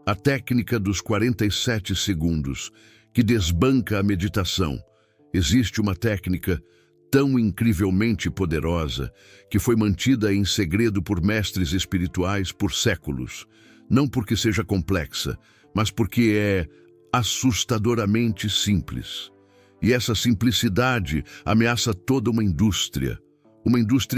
A técnica dos 47 segundos, que desbanca a meditação. Existe uma técnica tão incrivelmente poderosa que foi mantida em segredo por mestres espirituais por séculos. Não porque seja complexa, mas porque é assustadoramente simples. E essa simplicidade ameaça toda uma indústria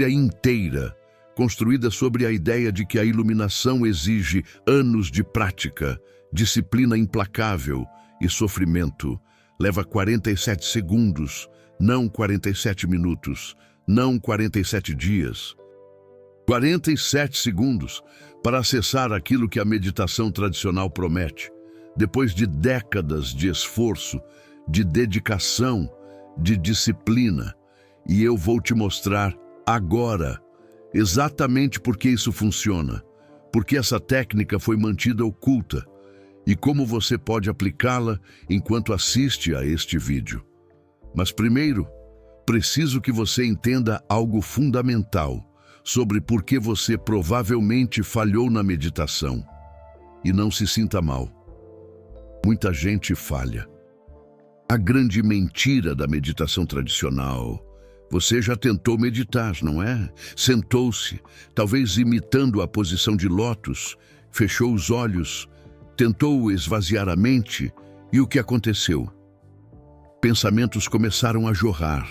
inteira, construída sobre a ideia de que a iluminação exige anos de prática, disciplina implacável e sofrimento. Leva 47 segundos, não 47 minutos, não 47 dias. 47 segundos para acessar aquilo que a meditação tradicional promete. Depois de décadas de esforço, de dedicação, de disciplina. E eu vou te mostrar agora exatamente por que isso funciona, porque essa técnica foi mantida oculta e como você pode aplicá-la enquanto assiste a este vídeo. Mas primeiro, preciso que você entenda algo fundamental sobre por que você provavelmente falhou na meditação. E não se sinta mal. Muita gente falha. A grande mentira da meditação tradicional. Você já tentou meditar, não é? Sentou-se, talvez imitando a posição de lótus, fechou os olhos, tentou esvaziar a mente, e o que aconteceu? Pensamentos começaram a jorrar,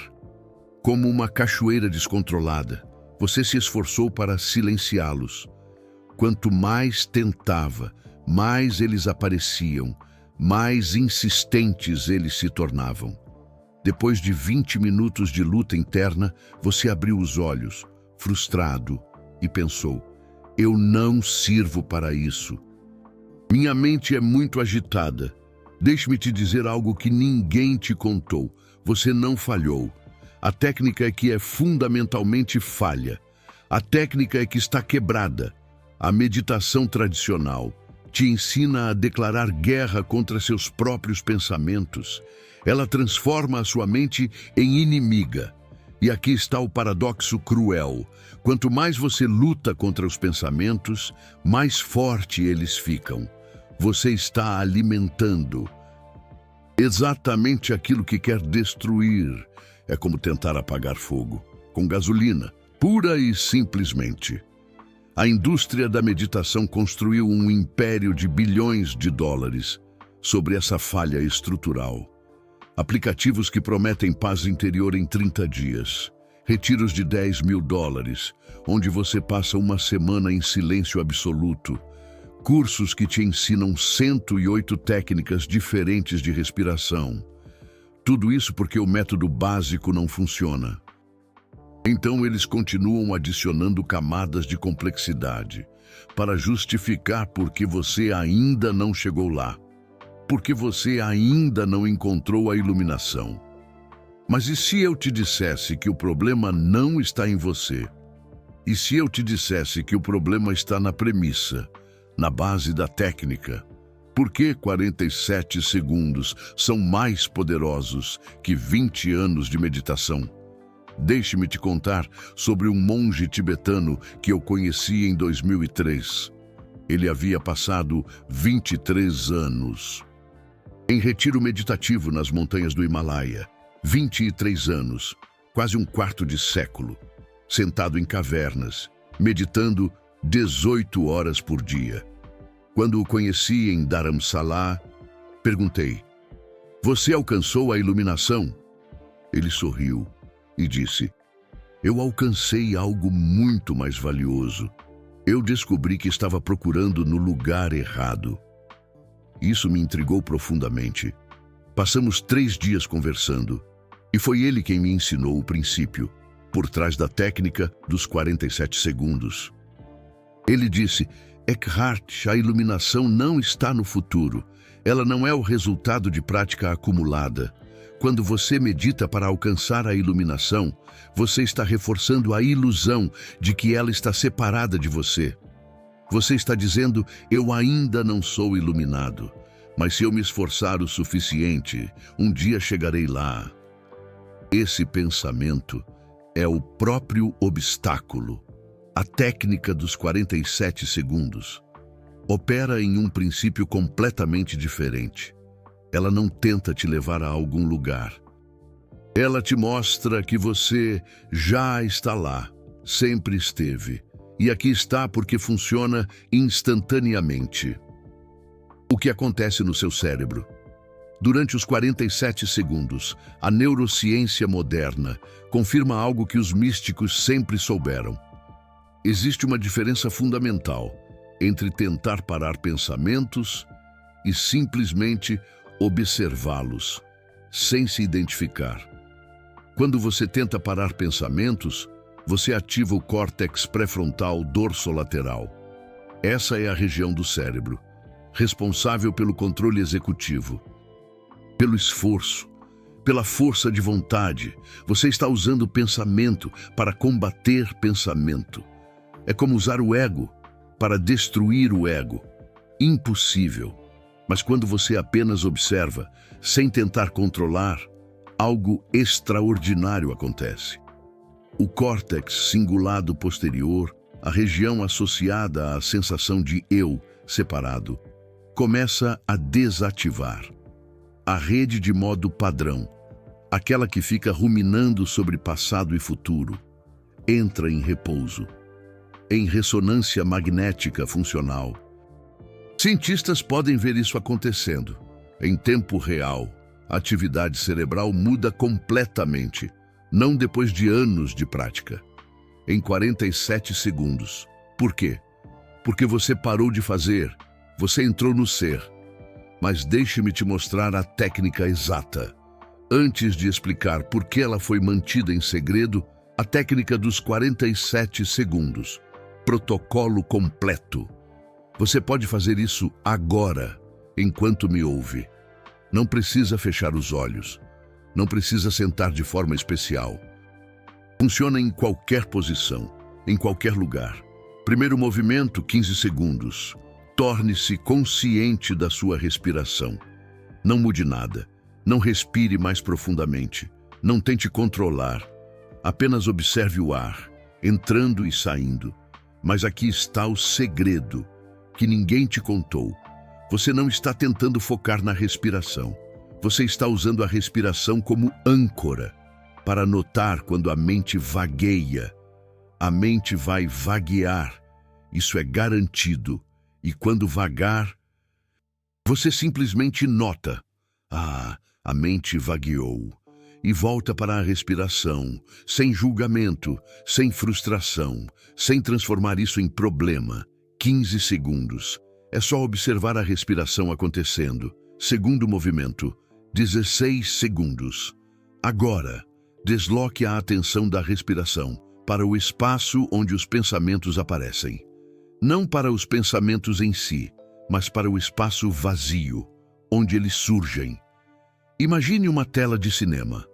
como uma cachoeira descontrolada. Você se esforçou para silenciá-los. Quanto mais tentava, mais eles apareciam, mais insistentes eles se tornavam. Depois de 20 minutos de luta interna, você abriu os olhos, frustrado, e pensou: eu não sirvo para isso. Minha mente é muito agitada. Deixe-me te dizer algo que ninguém te contou. Você não falhou. A técnica é que é fundamentalmente falha. A técnica é que está quebrada. A meditação tradicional te ensina a declarar guerra contra seus próprios pensamentos. Ela transforma a sua mente em inimiga. E aqui está o paradoxo cruel. Quanto mais você luta contra os pensamentos, mais forte eles ficam. Você está alimentando exatamente aquilo que quer destruir. É como tentar apagar fogo com gasolina, pura e simplesmente. A indústria da meditação construiu um império de bilhões de dólares sobre essa falha estrutural. Aplicativos que prometem paz interior em 30 dias. Retiros de $10.000, onde você passa uma semana em silêncio absoluto. Cursos que te ensinam 108 técnicas diferentes de respiração. Tudo isso porque o método básico não funciona. Então eles continuam adicionando camadas de complexidade para justificar por que você ainda não chegou lá, porque você ainda não encontrou a iluminação. Mas e se eu te dissesse que o problema não está em você? E se eu te dissesse que o problema está na premissa, na base da técnica? Por que 47 segundos são mais poderosos que 20 anos de meditação? Deixe-me te contar sobre um monge tibetano que eu conheci em 2003. Ele havia passado 23 anos em retiro meditativo nas montanhas do Himalaia. 23 anos, quase um quarto de século, sentado em cavernas, meditando 18 horas por dia. Quando o conheci em Dharamsala, perguntei: você alcançou a iluminação? Ele sorriu e disse: eu alcancei algo muito mais valioso. Eu descobri que estava procurando no lugar errado. Isso me intrigou profundamente. Passamos 3 dias conversando, e foi ele quem me ensinou o princípio, por trás da técnica dos 47 segundos. Ele disse: Eckhart, a iluminação não está no futuro. Ela não é o resultado de prática acumulada. Quando você medita para alcançar a iluminação, você está reforçando a ilusão de que ela está separada de você. Você está dizendo: eu ainda não sou iluminado, mas se eu me esforçar o suficiente, um dia chegarei lá. Esse pensamento é o próprio obstáculo, a técnica dos 47 segundos. opera em um princípio completamente diferente. Ela não tenta te levar a algum lugar. Ela te mostra que você já está lá, sempre esteve. E aqui está porque funciona instantaneamente. O que acontece no seu cérebro? Durante os 47 segundos, a neurociência moderna confirma algo que os místicos sempre souberam. Existe uma diferença fundamental entre tentar parar pensamentos e simplesmente observá-los, sem se identificar. Quando você tenta parar pensamentos, você ativa o córtex pré-frontal dorsolateral. Essa é a região do cérebro, responsável pelo controle executivo. Pelo esforço, pela força de vontade, você está usando o pensamento para combater pensamento. É como usar o ego para destruir o ego. Impossível. Mas quando você apenas observa, sem tentar controlar, algo extraordinário acontece. O córtex cingulado posterior, a região associada à sensação de eu separado, começa a desativar. A rede de modo padrão, aquela que fica ruminando sobre passado e futuro, entra em repouso, em ressonância magnética funcional. Cientistas podem ver isso acontecendo. Em tempo real, a atividade cerebral muda completamente, não depois de anos de prática. Em 47 segundos. Por quê? Porque você parou de fazer, você entrou no ser. Mas deixe-me te mostrar a técnica exata. Antes de explicar por que ela foi mantida em segredo, a técnica dos 47 segundos. Protocolo completo. Você pode fazer isso agora, enquanto me ouve. Não precisa fechar os olhos. Não precisa sentar de forma especial. Funciona em qualquer posição, em qualquer lugar. Primeiro movimento, 15 segundos. Torne-se consciente da sua respiração. Não mude nada. Não respire mais profundamente. Não tente controlar. Apenas observe o ar, entrando e saindo. Mas aqui está o segredo, que ninguém te contou. Você não está tentando focar na respiração. Você está usando a respiração como âncora para notar quando a mente vagueia. A mente vai vaguear. Isso é garantido. E quando vagar, você simplesmente nota. Ah, a mente vagueou. E volta para a respiração, sem julgamento, sem frustração, sem transformar isso em problema. 15 segundos. É só observar a respiração acontecendo. Segundo movimento, 16 segundos. Agora, desloque a atenção da respiração para o espaço onde os pensamentos aparecem. Não para os pensamentos em si, mas para o espaço vazio, onde eles surgem. Imagine uma tela de cinema.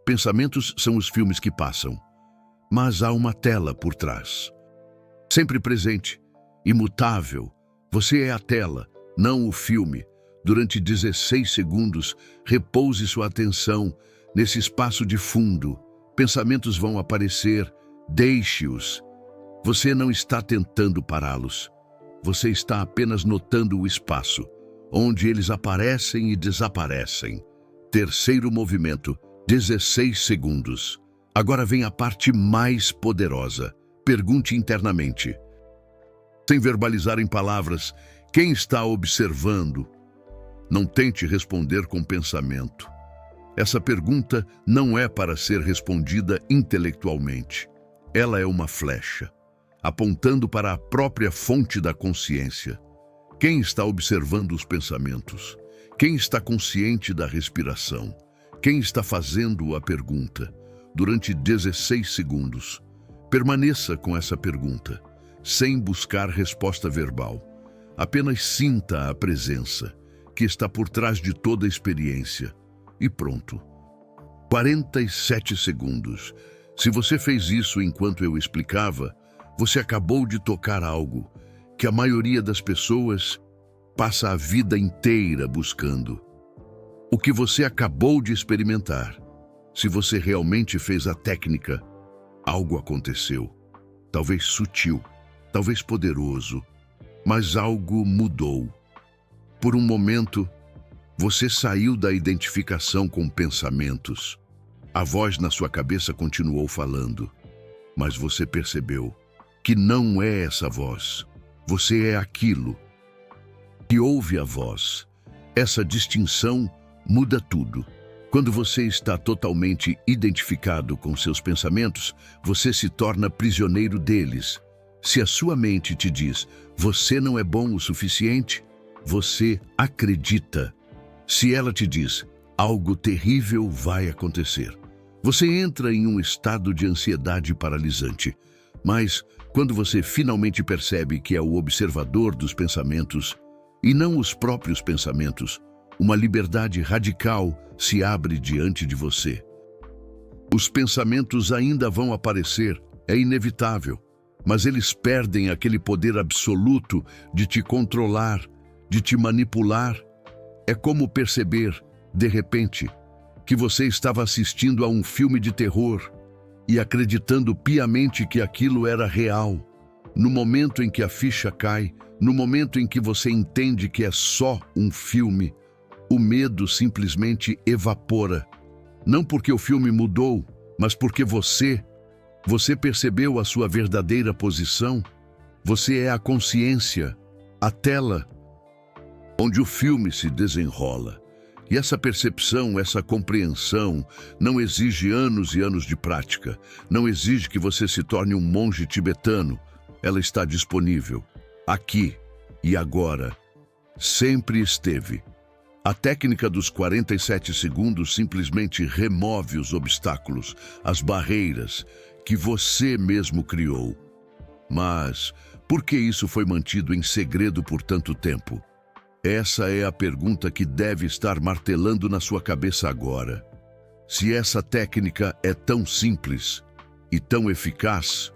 Pensamentos são os filmes que passam, mas há uma tela por trás. Sempre presente, imutável. Você é a tela, não o filme. Durante 16 segundos, repouse sua atenção nesse espaço de fundo. Pensamentos vão aparecer, deixe-os. Você não está tentando pará-los. Você está apenas notando o espaço, onde eles aparecem e desaparecem. Terceiro movimento, 16 segundos. Agora vem a parte mais poderosa. Pergunte internamente. Sem verbalizar em palavras, quem está observando? Não tente responder com pensamento. Essa pergunta não é para ser respondida intelectualmente. Ela é uma flecha, apontando para a própria fonte da consciência. Quem está observando os pensamentos? Quem está consciente da respiração? Quem está fazendo a pergunta? Durante 16 segundos, permaneça com essa pergunta, sem buscar resposta verbal. Apenas sinta a presença, que está por trás de toda a experiência. E pronto. 47 segundos. Se você fez isso enquanto eu explicava, você acabou de tocar algo que a maioria das pessoas passa a vida inteira buscando. O que você acabou de experimentar. Se você realmente fez a técnica, algo aconteceu. Talvez sutil, talvez poderoso, Mas algo mudou. Por um momento, você saiu da identificação com pensamentos. A voz na sua cabeça continuou falando, mas você percebeu que não é essa voz. Você é aquilo que ouve a voz. Essa distinção muda tudo. Quando você está totalmente identificado com seus pensamentos, você se torna prisioneiro deles. Se a sua mente te diz, você não é bom o suficiente, você acredita. Se ela te diz, algo terrível vai acontecer, você entra em um estado de ansiedade paralisante. Mas, quando você finalmente percebe que é o observador dos pensamentos, e não os próprios pensamentos, uma liberdade radical se abre diante de você. Os pensamentos ainda vão aparecer, é inevitável, mas eles perdem aquele poder absoluto de te controlar, de te manipular. É como perceber, de repente, que você estava assistindo a um filme de terror e acreditando piamente que aquilo era real. No momento em que a ficha cai, no momento em que você entende que é só um filme, o medo simplesmente evapora. Não porque o filme mudou, mas porque você percebeu a sua verdadeira posição. Você é a consciência, a tela, onde o filme se desenrola. E essa percepção, essa compreensão, não exige anos e anos de prática. Não exige que você se torne um monge tibetano. Ela está disponível, aqui e agora. Sempre esteve. A técnica dos 47 segundos simplesmente remove os obstáculos, as barreiras que você mesmo criou. Mas por que isso foi mantido em segredo por tanto tempo? Essa é a pergunta que deve estar martelando na sua cabeça agora. Se essa técnica é tão simples e tão eficaz,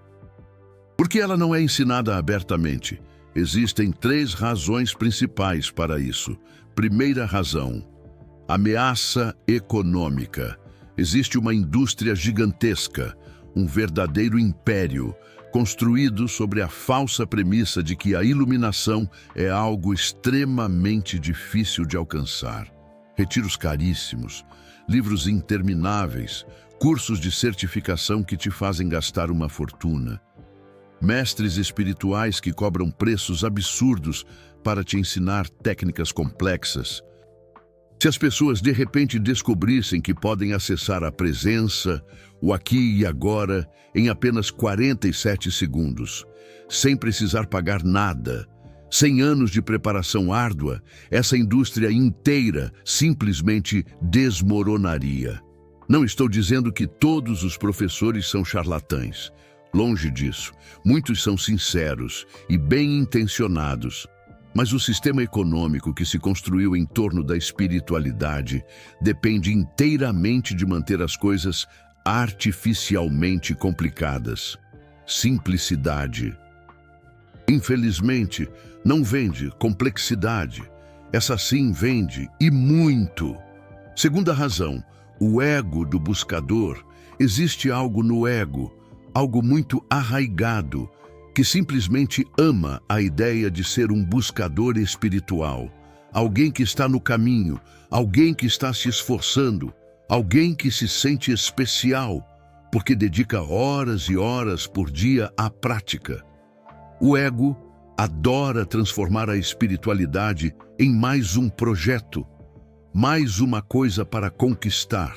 por que ela não é ensinada abertamente? Existem 3 razões principais para isso. Primeira razão: ameaça econômica. Existe uma indústria gigantesca, um verdadeiro império, construído sobre a falsa premissa de que a iluminação é algo extremamente difícil de alcançar. Retiros caríssimos, livros intermináveis, cursos de certificação que te fazem gastar uma fortuna. Mestres espirituais que cobram preços absurdos para te ensinar técnicas complexas. Se as pessoas de repente descobrissem que podem acessar a presença, o aqui e agora, em apenas 47 segundos, sem precisar pagar nada, sem anos de preparação árdua, essa indústria inteira simplesmente desmoronaria. Não estou dizendo que todos os professores são charlatães. Longe disso, muitos são sinceros e bem-intencionados. Mas o sistema econômico que se construiu em torno da espiritualidade depende inteiramente de manter as coisas artificialmente complicadas. Simplicidade. Infelizmente, não vende complexidade. Essa sim vende, e muito. Segunda razão, o ego do buscador. Existe algo no ego, algo muito arraigado, que simplesmente ama a ideia de ser um buscador espiritual, alguém que está no caminho, alguém que está se esforçando, alguém que se sente especial, porque dedica horas e horas por dia à prática. O ego adora transformar a espiritualidade em mais um projeto, mais uma coisa para conquistar,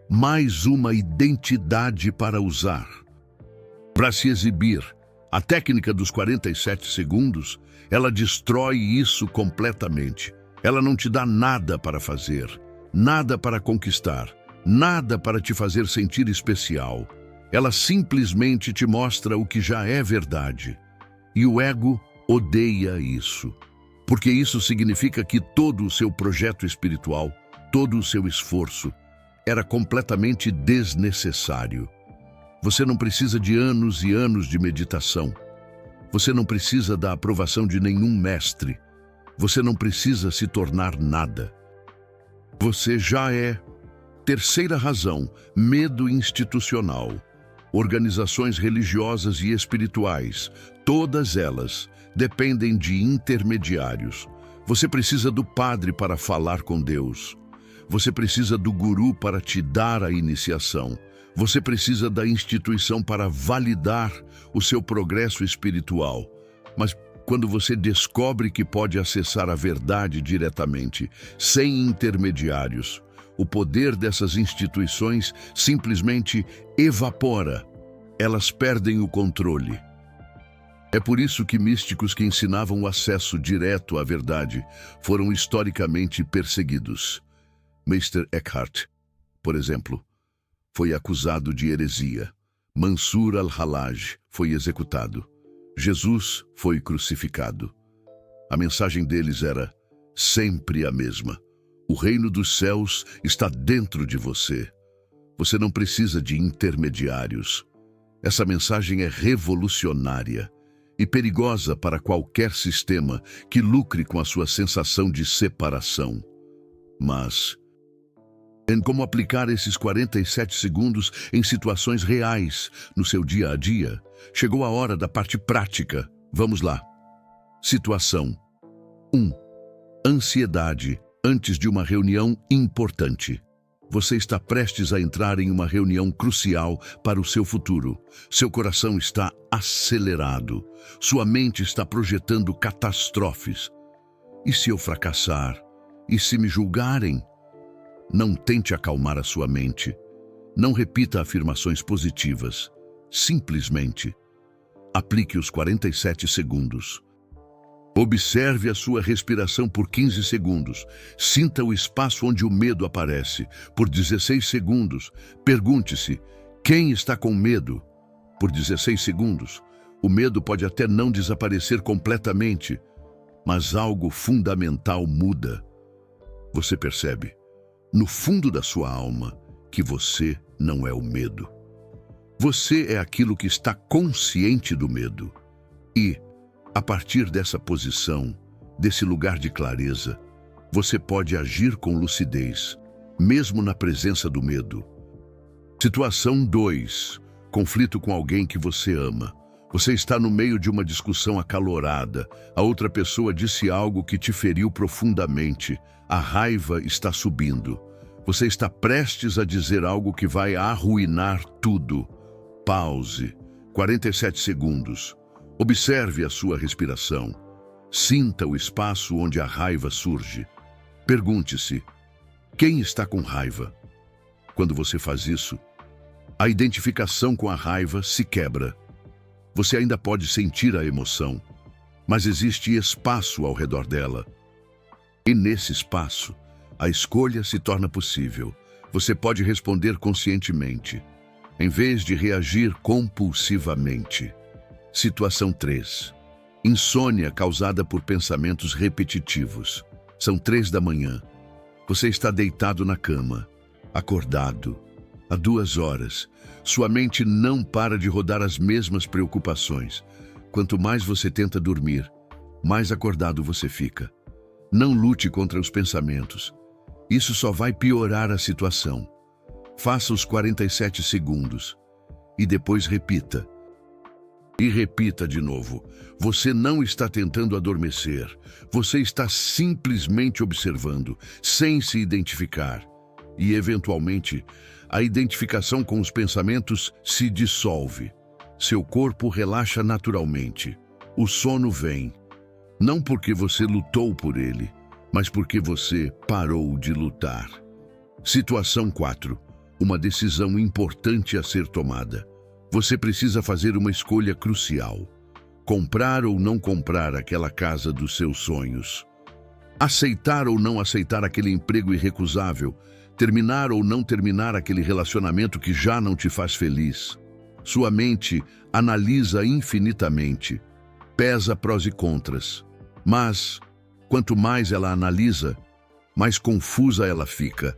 mais uma identidade para usar, para se exibir. A técnica dos 47 segundos, ela destrói isso completamente. Ela não te dá nada para fazer, nada para conquistar, nada para te fazer sentir especial. Ela simplesmente te mostra o que já é verdade. E o ego odeia isso, porque isso significa que todo o seu projeto espiritual, todo o seu esforço, era completamente desnecessário. Você não precisa de anos e anos de meditação. Você não precisa da aprovação de nenhum mestre. Você não precisa se tornar nada. Você já é. Terceira razão, medo institucional. Organizações religiosas e espirituais, todas elas, dependem de intermediários. Você precisa do padre para falar com Deus. Você precisa do guru para te dar a iniciação. Você precisa da instituição para validar o seu progresso espiritual. Mas quando você descobre que pode acessar a verdade diretamente, sem intermediários, o poder dessas instituições simplesmente evapora. Elas perdem o controle. É por isso que místicos que ensinavam o acesso direto à verdade foram historicamente perseguidos. Meister Eckhart, por exemplo, foi acusado de heresia. Mansur al-Hallaj foi executado. Jesus foi crucificado. A mensagem deles era sempre a mesma. O reino dos céus está dentro de você. Você não precisa de intermediários. Essa mensagem é revolucionária e perigosa para qualquer sistema que lucre com a sua sensação de separação. Mas, em como aplicar esses 47 segundos em situações reais no seu dia a dia, chegou a hora da parte prática. Vamos lá. Situação 1. Ansiedade antes de uma reunião importante. Você está prestes a entrar em uma reunião crucial para o seu futuro. Seu coração está acelerado. Sua mente está projetando catástrofes. E se eu fracassar? E se me julgarem? Não tente acalmar a sua mente. Não repita afirmações positivas. Simplesmente aplique os 47 segundos. Observe a sua respiração por 15 segundos. Sinta o espaço onde o medo aparece. Por 16 segundos, pergunte-se: quem está com medo? Por 16 segundos, o medo pode até não desaparecer completamente, mas algo fundamental muda. Você percebe, no fundo da sua alma, que você não é o medo. Você é aquilo que está consciente do medo. E, a partir dessa posição, desse lugar de clareza, você pode agir com lucidez, mesmo na presença do medo. Situação 2. Conflito com alguém que você ama. Você está no meio de uma discussão acalorada. A outra pessoa disse algo que te feriu profundamente. A raiva está subindo. Você está prestes a dizer algo que vai arruinar tudo. Pause. 47 segundos. Observe a sua respiração. Sinta o espaço onde a raiva surge. Pergunte-se: quem está com raiva? Quando você faz isso, a identificação com a raiva se quebra. Você ainda pode sentir a emoção, mas existe espaço ao redor dela. E nesse espaço, a escolha se torna possível. Você pode responder conscientemente, em vez de reagir compulsivamente. Situação 3. Insônia causada por pensamentos repetitivos. São 3 da manhã. Você está deitado na cama, acordado, há 2 horas. Sua mente não para de rodar as mesmas preocupações. Quanto mais você tenta dormir, mais acordado você fica. Não lute contra os pensamentos. Isso só vai piorar a situação. Faça os 47 segundos e depois repita. E repita de novo. Você não está tentando adormecer. Você está simplesmente observando, sem se identificar. E, eventualmente, a identificação com os pensamentos se dissolve. Seu corpo relaxa naturalmente. O sono vem. Não porque você lutou por ele, mas porque você parou de lutar. Situação 4. Uma decisão importante a ser tomada. Você precisa fazer uma escolha crucial. Comprar ou não comprar aquela casa dos seus sonhos. Aceitar ou não aceitar aquele emprego irrecusável. Terminar ou não terminar aquele relacionamento que já não te faz feliz. Sua mente analisa infinitamente. Pesa prós e contras. Mas, quanto mais ela analisa, mais confusa ela fica.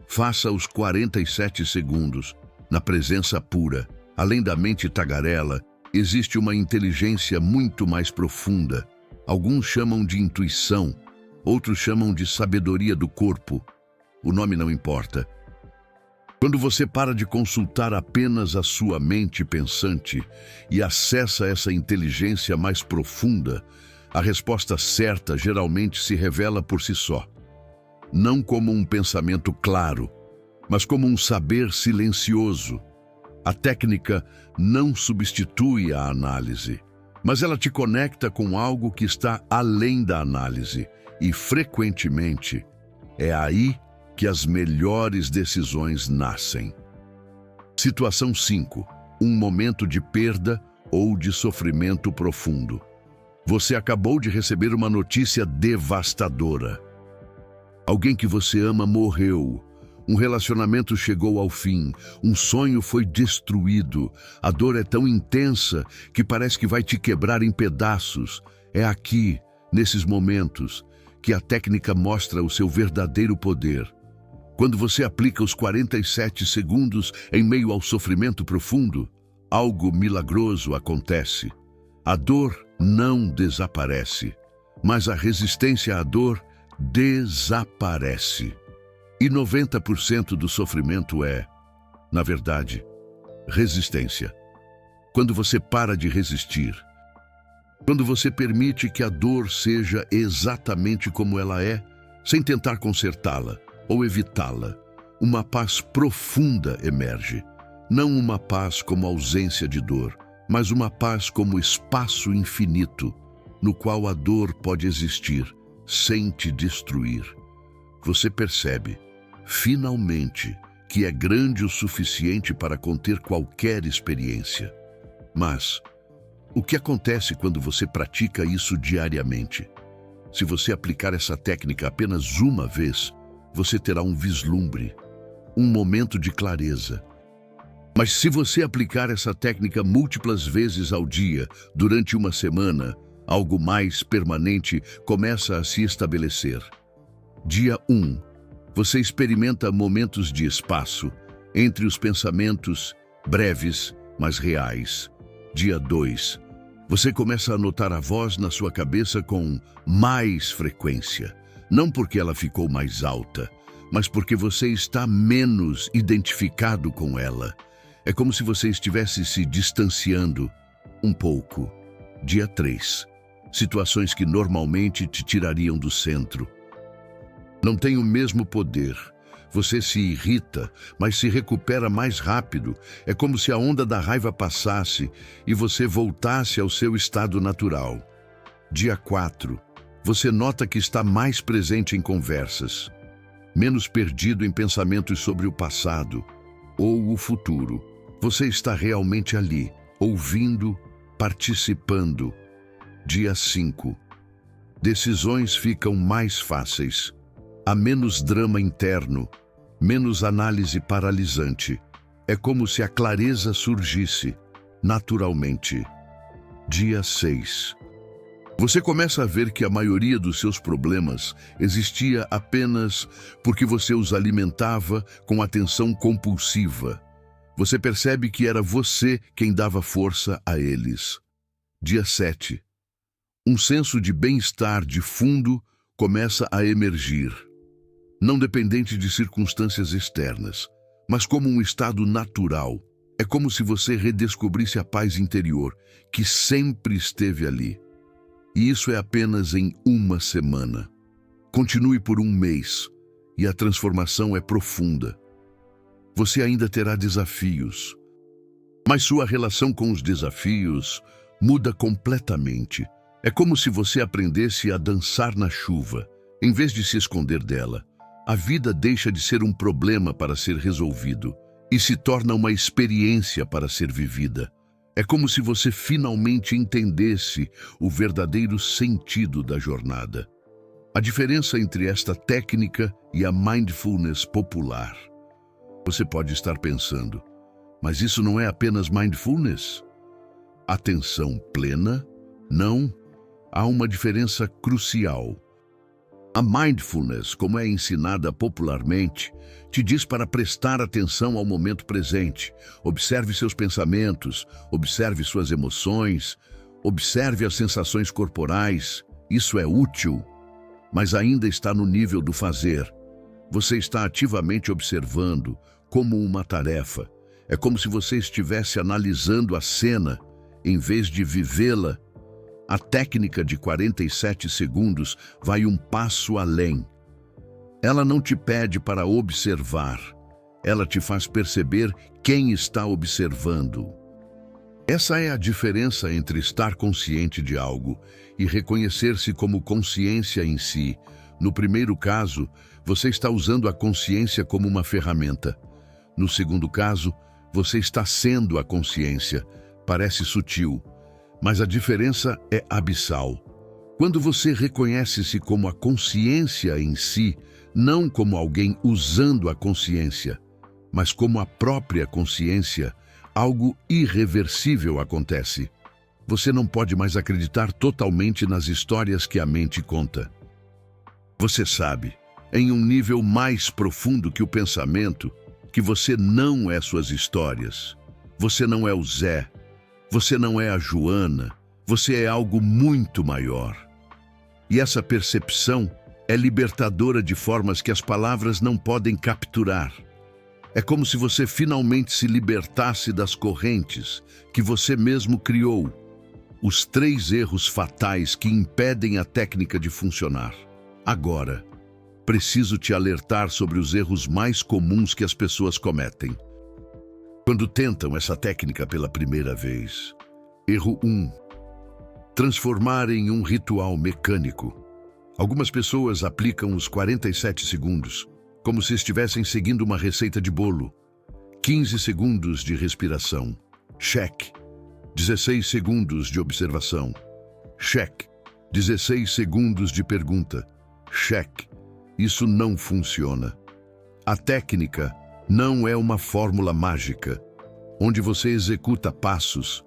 Faça os 47 segundos, na presença pura. Além da mente tagarela, existe uma inteligência muito mais profunda. Alguns chamam de intuição, outros chamam de sabedoria do corpo. O nome não importa. Quando você para de consultar apenas a sua mente pensante e acessa essa inteligência mais profunda, a resposta certa geralmente se revela por si só. Não como um pensamento claro, mas como um saber silencioso. A técnica não substitui a análise, mas ela te conecta com algo que está além da análise e, frequentemente, é aí que as melhores decisões nascem. Situação 5. Um momento de perda ou de sofrimento profundo. Você acabou de receber uma notícia devastadora. Alguém que você ama morreu. Um relacionamento chegou ao fim. Um sonho foi destruído. A dor é tão intensa que parece que vai te quebrar em pedaços. É aqui, nesses momentos, que a técnica mostra o seu verdadeiro poder. Quando você aplica os 47 segundos em meio ao sofrimento profundo, algo milagroso acontece. A dor não desaparece, mas a resistência à dor desaparece. E 90% do sofrimento é, na verdade, resistência. Quando você para de resistir, quando você permite que a dor seja exatamente como ela é, sem tentar consertá-la ou evitá-la, uma paz profunda emerge. Não uma paz como ausência de dor, mas uma paz como espaço infinito, no qual a dor pode existir sem te destruir. Você percebe, finalmente, que é grande o suficiente para conter qualquer experiência. Mas o que acontece quando você pratica isso diariamente? Se você aplicar essa técnica apenas uma vez, você terá um vislumbre, um momento de clareza. Mas se você aplicar essa técnica múltiplas vezes ao dia, durante uma semana, algo mais permanente começa a se estabelecer. Dia 1. Você experimenta momentos de espaço entre os pensamentos, breves, mas reais. Dia 2. Você começa a notar a voz na sua cabeça com mais frequência. Não porque ela ficou mais alta, mas porque você está menos identificado com ela. É como se você estivesse se distanciando um pouco. Dia 3. Situações que normalmente te tirariam do centro. Não tem o mesmo poder. Você se irrita, mas se recupera mais rápido. É como se a onda da raiva passasse e você voltasse ao seu estado natural. Dia 4. Você nota que está mais presente em conversas, menos perdido em pensamentos sobre o passado ou o futuro. Você está realmente ali, ouvindo, participando. Dia 5. Decisões ficam mais fáceis. Há menos drama interno, menos análise paralisante. É como se a clareza surgisse naturalmente. Dia 6. Você começa a ver que a maioria dos seus problemas existia apenas porque você os alimentava com atenção compulsiva. Você percebe que era você quem dava força a eles. Dia 7. Um senso de bem-estar de fundo começa a emergir. Não dependente de circunstâncias externas, mas como um estado natural. É como se você redescobrisse a paz interior, que sempre esteve ali. E isso é apenas em uma semana. Continue por um mês, e a transformação é profunda. Você ainda terá desafios, mas sua relação com os desafios muda completamente. É como se você aprendesse a dançar na chuva, em vez de se esconder dela. A vida deixa de ser um problema para ser resolvido e se torna uma experiência para ser vivida. É como se você finalmente entendesse o verdadeiro sentido da jornada. A diferença entre esta técnica e a mindfulness popular. Você pode estar pensando, mas isso não é apenas mindfulness? Atenção plena? Não. Há uma diferença crucial. A mindfulness, como é ensinada popularmente, te diz para prestar atenção ao momento presente. Observe seus pensamentos, observe suas emoções, observe as sensações corporais. Isso é útil, mas ainda está no nível do fazer. Você está ativamente observando, como uma tarefa. É como se você estivesse analisando a cena em vez de vivê-la. A técnica de 47 segundos vai um passo além. Ela não te pede para observar. Ela te faz perceber quem está observando. Essa é a diferença entre estar consciente de algo e reconhecer-se como consciência em si. No primeiro caso, você está usando a consciência como uma ferramenta. No segundo caso, você está sendo a consciência. Parece sutil, mas a diferença é abissal. Quando você reconhece-se como a consciência em si, não como alguém usando a consciência, mas como a própria consciência, algo irreversível acontece. Você não pode mais acreditar totalmente nas histórias que a mente conta. Você sabe, em um nível mais profundo que o pensamento, que você não é suas histórias. Você não é o Zé. Você não é a Joana. Você é algo muito maior. E essa percepção é libertadora de formas que as palavras não podem capturar. É como se você finalmente se libertasse das correntes que você mesmo criou. Os 3 erros fatais que impedem a técnica de funcionar. Agora, preciso te alertar sobre os erros mais comuns que as pessoas cometem quando tentam essa técnica pela primeira vez. Erro 1. Transformar em um ritual mecânico. Algumas pessoas aplicam os 47 segundos como se estivessem seguindo uma receita de bolo. 15 segundos de respiração. Check. 16 segundos de observação. Check. 16 segundos de pergunta. Check. Isso não funciona. A técnica não é uma fórmula mágica, onde você executa passos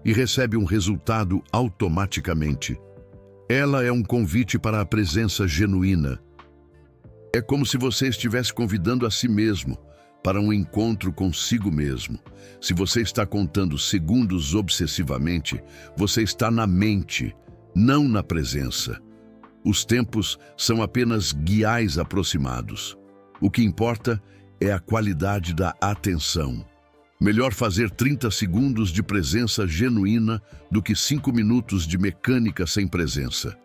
e recebe um resultado automaticamente. Ela é um convite para a presença genuína. É como se você estivesse convidando a si mesmo para um encontro consigo mesmo. Se você está contando segundos obsessivamente, você está na mente, não na presença. Os tempos são apenas guiais aproximados. O que importa é a qualidade da atenção. Melhor fazer 30 segundos de presença genuína do que 5 minutos de mecânica sem presença.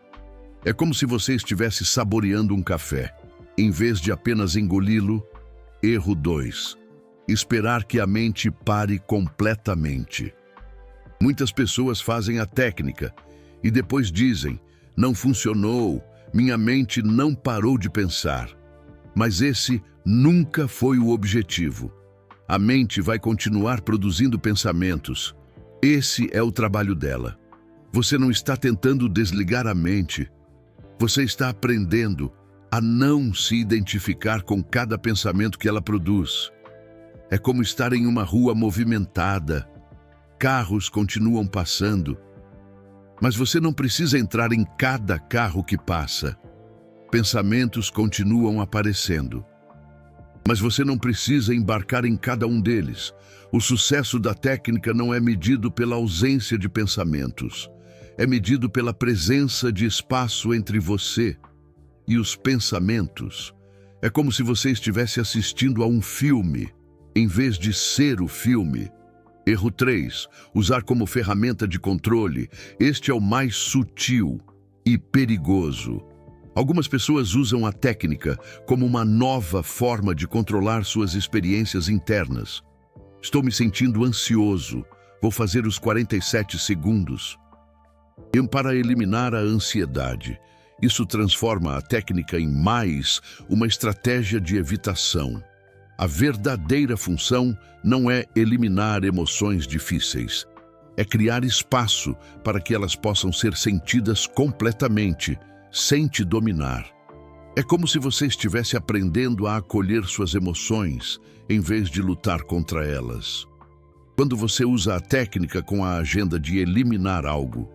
É como se você estivesse saboreando um café. Em vez de apenas engoli-lo, erro 2. Esperar que a mente pare completamente. Muitas pessoas fazem a técnica e depois dizem: não funcionou, minha mente não parou de pensar. Mas esse nunca foi o objetivo. A mente vai continuar produzindo pensamentos. Esse é o trabalho dela. Você não está tentando desligar a mente. Você está aprendendo a não se identificar com cada pensamento que ela produz. É como estar em uma rua movimentada. Carros continuam passando, mas você não precisa entrar em cada carro que passa. Pensamentos continuam aparecendo, mas você não precisa embarcar em cada um deles. O sucesso da técnica não é medido pela ausência de pensamentos. É medido pela presença de espaço entre você e os pensamentos. É como se você estivesse assistindo a um filme, em vez de ser o filme. Erro 3. Usar como ferramenta de controle. Este é o mais sutil e perigoso. Algumas pessoas usam a técnica como uma nova forma de controlar suas experiências internas. Estou me sentindo ansioso. Vou fazer os 47 segundos. E para eliminar a ansiedade, isso transforma a técnica em mais uma estratégia de evitação. A verdadeira função não é eliminar emoções difíceis. É criar espaço para que elas possam ser sentidas completamente, sem te dominar. É como se você estivesse aprendendo a acolher suas emoções, em vez de lutar contra elas. Quando você usa a técnica com a agenda de eliminar algo,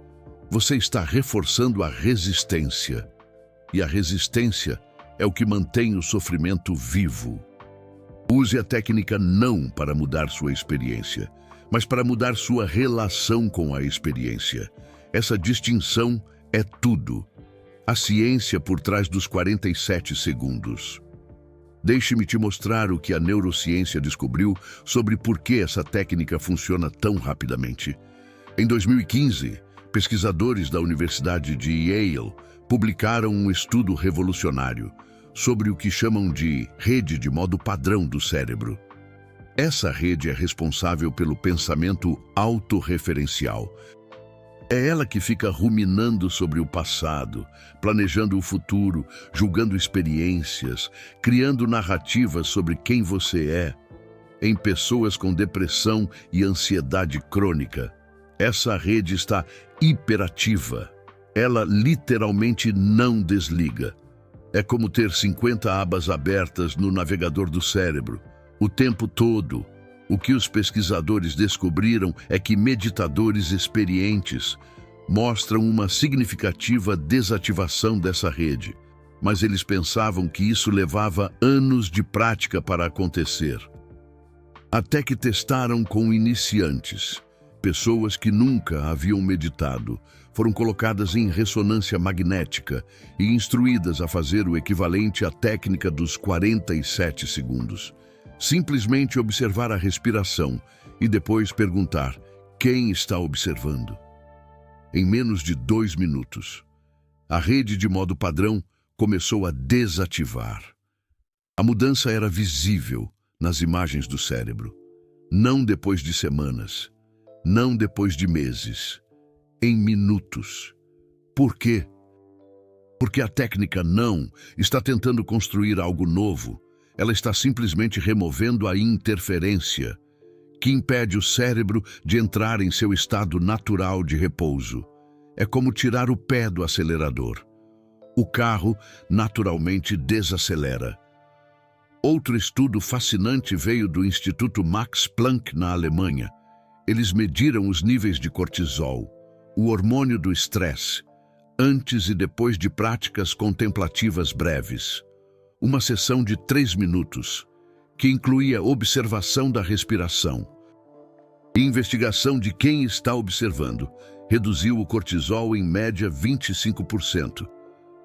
você está reforçando a resistência. E a resistência é o que mantém o sofrimento vivo. Use a técnica não para mudar sua experiência, mas para mudar sua relação com a experiência. Essa distinção é tudo. A ciência por trás dos 47 segundos. Deixe-me te mostrar o que a neurociência descobriu sobre por que essa técnica funciona tão rapidamente. Em 2015, pesquisadores da Universidade de Yale publicaram um estudo revolucionário sobre o que chamam de rede de modo padrão do cérebro. Essa rede é responsável pelo pensamento autorreferencial. É ela que fica ruminando sobre o passado, planejando o futuro, julgando experiências, criando narrativas sobre quem você é. Em pessoas com depressão e ansiedade crônica, essa rede está hiperativa. Ela literalmente não desliga. É como ter 50 abas abertas no navegador do cérebro, o tempo todo. O que os pesquisadores descobriram é que meditadores experientes mostram uma significativa desativação dessa rede, mas eles pensavam que isso levava anos de prática para acontecer. Até que testaram com iniciantes. Pessoas que nunca haviam meditado foram colocadas em ressonância magnética e instruídas a fazer o equivalente à técnica dos 47 segundos. Simplesmente observar a respiração e depois perguntar quem está observando. Em menos de 2 minutos, a rede de modo padrão começou a desativar. A mudança era visível nas imagens do cérebro. Não depois de semanas, não depois de meses, em minutos. Por quê? Porque a técnica não está tentando construir algo novo. Ela está simplesmente removendo a interferência que impede o cérebro de entrar em seu estado natural de repouso. É como tirar o pé do acelerador. O carro naturalmente desacelera. Outro estudo fascinante veio do Instituto Max Planck, na Alemanha. Eles mediram os níveis de cortisol, o hormônio do estresse, antes e depois de práticas contemplativas breves. Uma sessão de 3 minutos, que incluía observação da respiração e investigação de quem está observando, reduziu o cortisol em média 25%.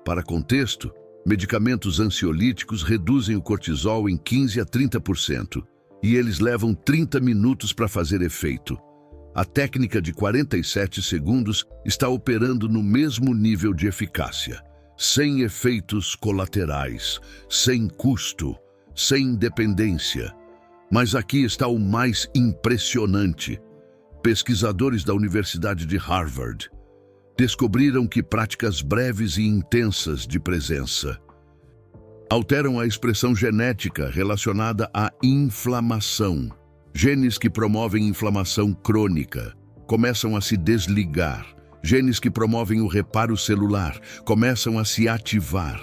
Para contexto, medicamentos ansiolíticos reduzem o cortisol em 15 a 30%, e eles levam 30 minutos para fazer efeito. A técnica de 47 segundos está operando no mesmo nível de eficácia, sem efeitos colaterais, sem custo, sem dependência. Mas aqui está o mais impressionante. Pesquisadores da Universidade de Harvard descobriram que práticas breves e intensas de presença alteram a expressão genética relacionada à inflamação. Genes que promovem inflamação crônica começam a se desligar. Genes que promovem o reparo celular começam a se ativar.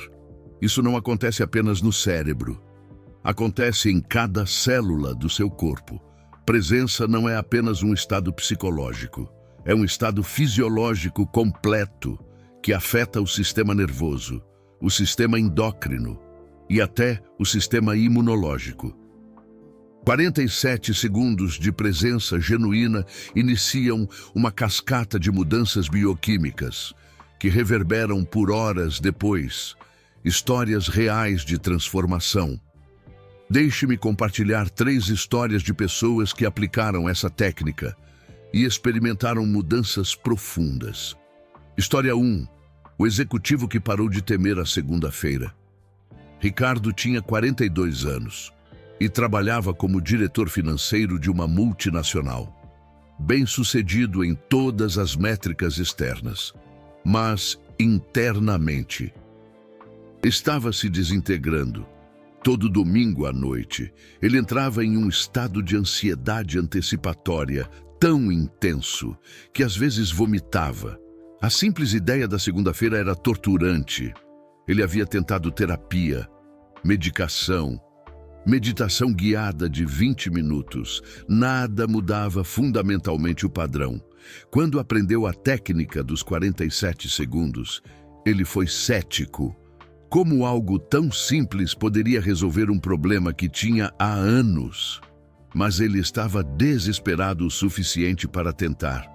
Isso não acontece apenas no cérebro. Acontece em cada célula do seu corpo. Presença não é apenas um estado psicológico. É um estado fisiológico completo que afeta o sistema nervoso, o sistema endócrino e até o sistema imunológico. 47 segundos de presença genuína iniciam uma cascata de mudanças bioquímicas que reverberam por horas depois, histórias reais de transformação. Deixe-me compartilhar 3 histórias de pessoas que aplicaram essa técnica e experimentaram mudanças profundas. História 1. O executivo que parou de temer a segunda-feira. Ricardo tinha 42 anos e trabalhava como diretor financeiro de uma multinacional. Bem-sucedido em todas as métricas externas, mas internamente estava se desintegrando. Todo domingo à noite, ele entrava em um estado de ansiedade antecipatória tão intenso que às vezes vomitava. A simples ideia da segunda-feira era torturante. Ele havia tentado terapia, medicação, meditação guiada de 20 minutos. Nada mudava fundamentalmente o padrão. Quando aprendeu a técnica dos 47 segundos, ele foi cético. Como algo tão simples poderia resolver um problema que tinha há anos? Mas ele estava desesperado o suficiente para tentar.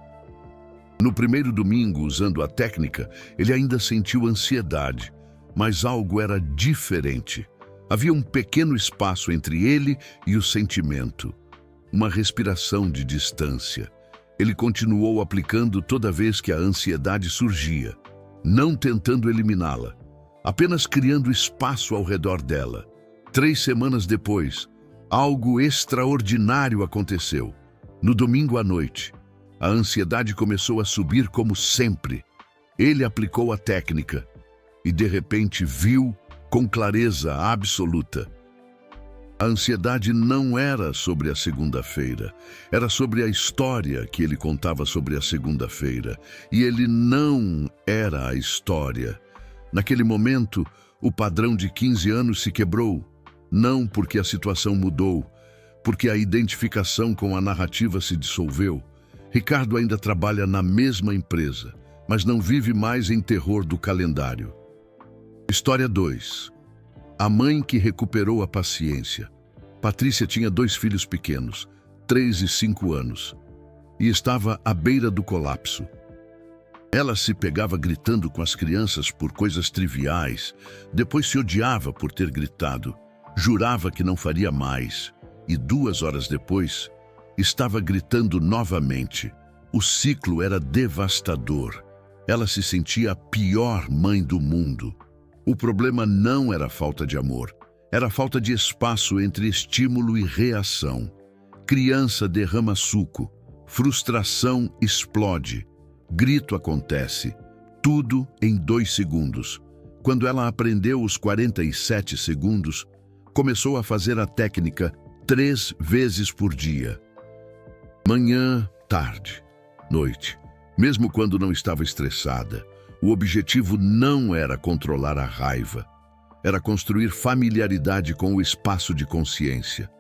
No primeiro domingo, usando a técnica, ele ainda sentiu ansiedade, mas algo era diferente. Havia um pequeno espaço entre ele e o sentimento, uma respiração de distância. Ele continuou aplicando toda vez que a ansiedade surgia, não tentando eliminá-la, apenas criando espaço ao redor dela. 3 semanas depois, algo extraordinário aconteceu. No domingo à noite, a ansiedade começou a subir como sempre. Ele aplicou a técnica e, de repente, viu com clareza absoluta. A ansiedade não era sobre a segunda-feira, era sobre a história que ele contava sobre a segunda-feira. E ele não era a história. Naquele momento, o padrão de 15 anos se quebrou, não porque a situação mudou, porque a identificação com a narrativa se dissolveu. Ricardo ainda trabalha na mesma empresa, mas não vive mais em terror do calendário. História 2. A mãe que recuperou a paciência. Patrícia tinha 2 filhos pequenos, 3 e 5 anos, e estava à beira do colapso. Ela se pegava gritando com as crianças por coisas triviais, depois se odiava por ter gritado, jurava que não faria mais, e 2 horas depois, estava gritando novamente. O ciclo era devastador. Ela se sentia a pior mãe do mundo. O problema não era falta de amor, era falta de espaço entre estímulo e reação. Criança derrama suco, frustração explode, grito acontece, tudo em 2 segundos. Quando ela aprendeu os 47 segundos, começou a fazer a técnica 3 vezes por dia. Manhã, tarde, noite. Mesmo quando não estava estressada, o objetivo não era controlar a raiva. Era construir familiaridade com o espaço de consciência.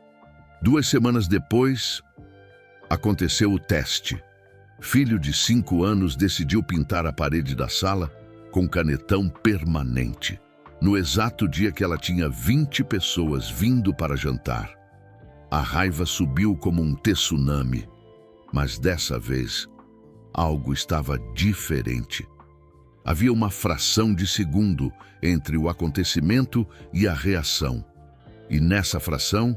2 semanas depois, aconteceu o teste. Filho de 5 anos decidiu pintar a parede da sala com canetão permanente, no exato dia que ela tinha 20 pessoas vindo para jantar. A raiva subiu como um tsunami, mas dessa vez, algo estava diferente. Havia uma fração de segundo entre o acontecimento e a reação. E nessa fração,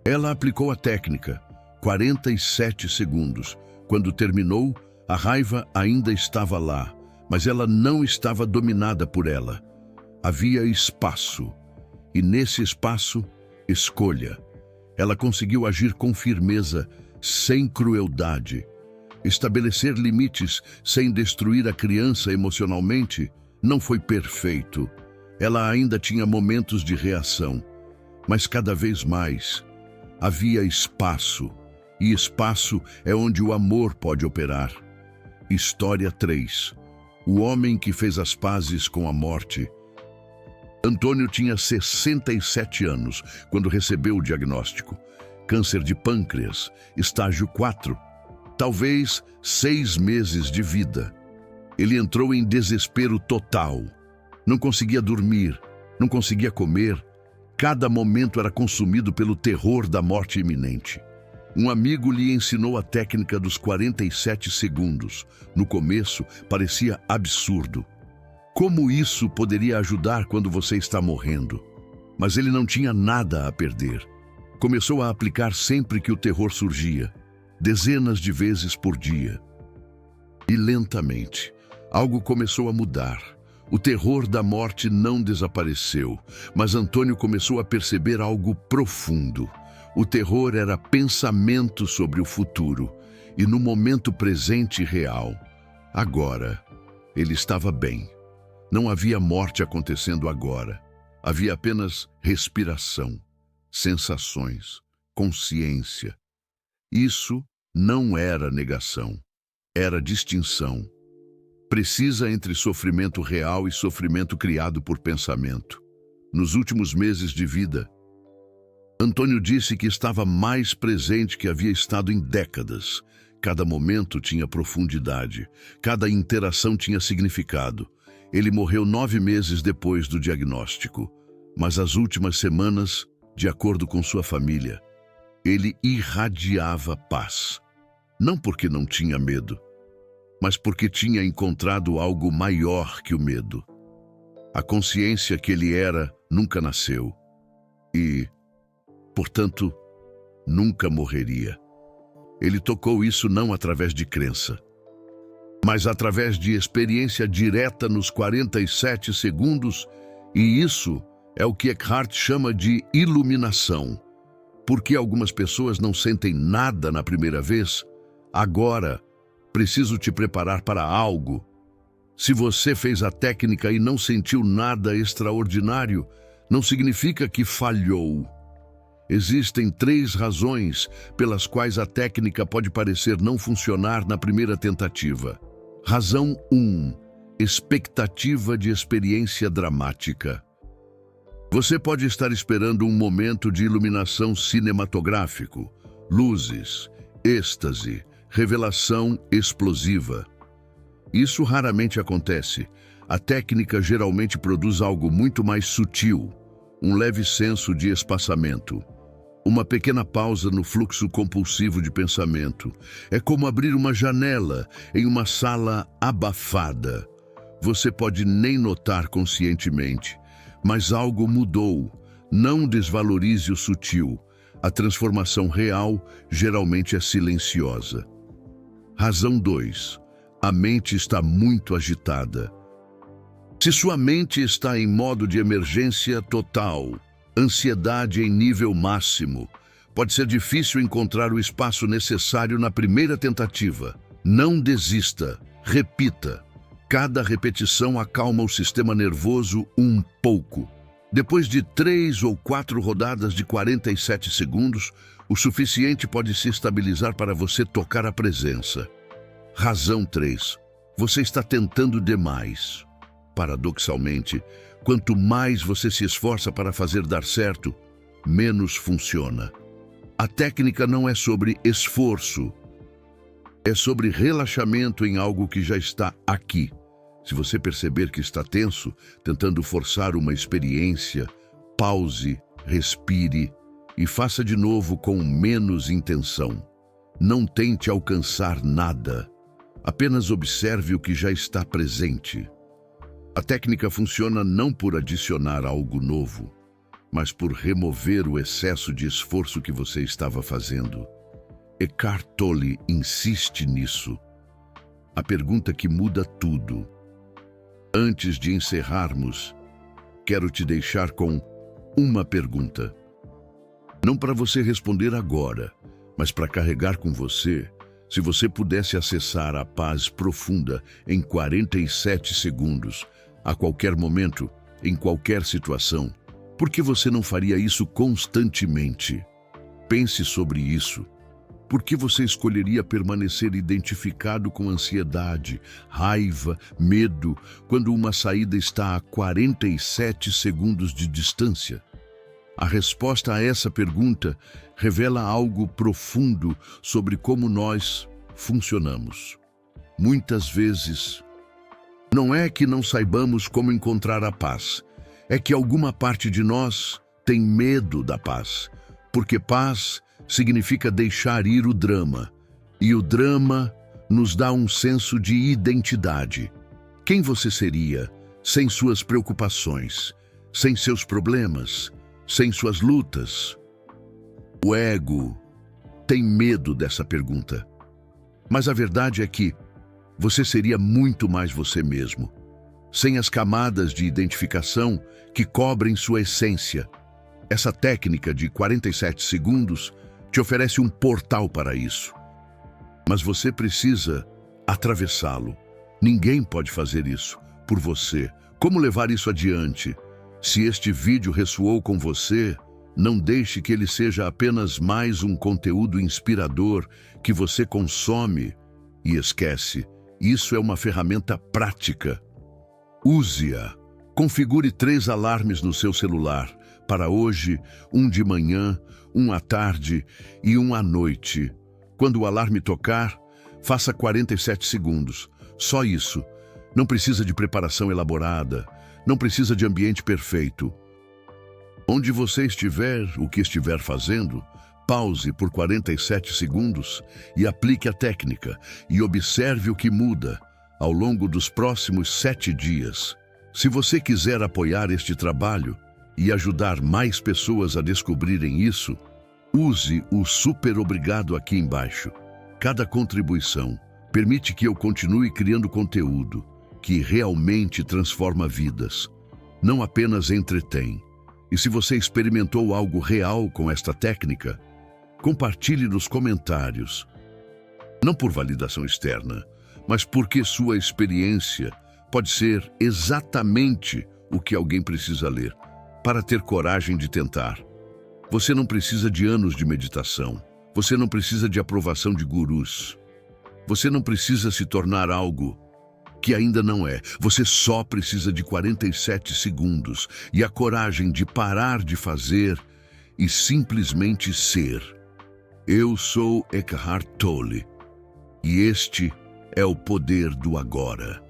ela aplicou a técnica, 47 segundos. Quando terminou, a raiva ainda estava lá, mas ela não estava dominada por ela. Havia espaço, e nesse espaço, escolha. Ela conseguiu agir com firmeza, sem crueldade. Estabelecer limites sem destruir a criança emocionalmente não foi perfeito. Ela ainda tinha momentos de reação, mas cada vez mais havia espaço, e espaço é onde o amor pode operar. História 3. O homem que fez as pazes com a morte. Antônio tinha 67 anos quando recebeu o diagnóstico. Câncer de pâncreas, estágio 4. Talvez 6 meses de vida. Ele entrou em desespero total. Não conseguia dormir, não conseguia comer. Cada momento era consumido pelo terror da morte iminente. Um amigo lhe ensinou a técnica dos 47 segundos. No começo, parecia absurdo. Como isso poderia ajudar quando você está morrendo? Mas ele não tinha nada a perder. Começou a aplicar sempre que o terror surgia, dezenas de vezes por dia. E lentamente, algo começou a mudar. O terror da morte não desapareceu, mas Antônio começou a perceber algo profundo. O terror era pensamento sobre o futuro, e no momento presente e real. Agora, ele estava bem. Não havia morte acontecendo agora. Havia apenas respiração, sensações, consciência. Isso não era negação, era distinção. Precisa entre sofrimento real e sofrimento criado por pensamento. Nos últimos meses de vida, Antônio disse que estava mais presente que havia estado em décadas. Cada momento tinha profundidade, cada interação tinha significado. Ele morreu 9 meses depois do diagnóstico, mas as últimas semanas, de acordo com sua família, ele irradiava paz. Não porque não tinha medo, mas porque tinha encontrado algo maior que o medo. A consciência que ele era nunca nasceu e, portanto, nunca morreria. Ele tocou isso não através de crença, mas através de experiência direta nos 47 segundos, e isso é o que Eckhart chama de iluminação. Porque algumas pessoas não sentem nada na primeira vez, agora preciso te preparar para algo. Se você fez a técnica e não sentiu nada extraordinário, não significa que falhou. Existem 3 razões pelas quais a técnica pode parecer não funcionar na primeira tentativa. Razão 1. Expectativa de experiência dramática. Você pode estar esperando um momento de iluminação cinematográfico, luzes, êxtase, revelação explosiva. Isso raramente acontece. A técnica geralmente produz algo muito mais sutil, um leve senso de espaçamento. Uma pequena pausa no fluxo compulsivo de pensamento. É como abrir uma janela em uma sala abafada. Você pode nem notar conscientemente, mas algo mudou. Não desvalorize o sutil. A transformação real geralmente é silenciosa. Razão 2. A mente está muito agitada. Se sua mente está em modo de emergência total, ansiedade em nível máximo, pode ser difícil encontrar o espaço necessário na primeira tentativa. Não desista, repita. Cada repetição acalma o sistema nervoso um pouco. Depois de 3 ou 4 rodadas de 47 segundos, o suficiente pode se estabilizar para você tocar a presença. Razão 3. Você está tentando demais. Paradoxalmente, quanto mais você se esforça para fazer dar certo, menos funciona. A técnica não é sobre esforço, é sobre relaxamento em algo que já está aqui. Se você perceber que está tenso, tentando forçar uma experiência, pause, respire e faça de novo com menos intenção. Não tente alcançar nada, apenas observe o que já está presente. A técnica funciona não por adicionar algo novo, mas por remover o excesso de esforço que você estava fazendo. Eckhart Tolle insiste nisso. A pergunta que muda tudo. Antes de encerrarmos, quero te deixar com uma pergunta. Não para você responder agora, mas para carregar com você. Se você pudesse acessar a paz profunda em 47 segundos, a qualquer momento, em qualquer situação, por que você não faria isso constantemente? Pense sobre isso. Por que você escolheria permanecer identificado com ansiedade, raiva, medo, quando uma saída está a 47 segundos de distância? A resposta a essa pergunta revela algo profundo sobre como nós funcionamos. Muitas vezes, não é que não saibamos como encontrar a paz, é que alguma parte de nós tem medo da paz, porque paz significa deixar ir o drama, e o drama nos dá um senso de identidade. Quem você seria sem suas preocupações, sem seus problemas, sem suas lutas? O ego tem medo dessa pergunta. Mas a verdade é que você seria muito mais você mesmo, sem as camadas de identificação que cobrem sua essência. Essa técnica de 47 segundos te oferece um portal para isso. Mas você precisa atravessá-lo. Ninguém pode fazer isso por você. Como levar isso adiante? Se este vídeo ressoou com você, não deixe que ele seja apenas mais um conteúdo inspirador que você consome e esquece. Isso é uma ferramenta prática. Use-a. Configure 3 alarmes no seu celular. Para hoje, um de manhã, um à tarde e um à noite. Quando o alarme tocar, faça 47 segundos. Só isso. Não precisa de preparação elaborada. Não precisa de ambiente perfeito. Onde você estiver, o que estiver fazendo, pause por 47 segundos e aplique a técnica e observe o que muda ao longo dos próximos 7 dias. Se você quiser apoiar este trabalho, e ajudar mais pessoas a descobrirem isso, use o super obrigado aqui embaixo. Cada contribuição permite que eu continue criando conteúdo que realmente transforma vidas, não apenas entretém. E se você experimentou algo real com esta técnica, compartilhe nos comentários. Não por validação externa, mas porque sua experiência pode ser exatamente o que alguém precisa ler para ter coragem de tentar. Você não precisa de anos de meditação. Você não precisa de aprovação de gurus. Você não precisa se tornar algo que ainda não é. Você só precisa de 47 segundos e a coragem de parar de fazer e simplesmente ser. Eu sou Eckhart Tolle e este é o poder do agora.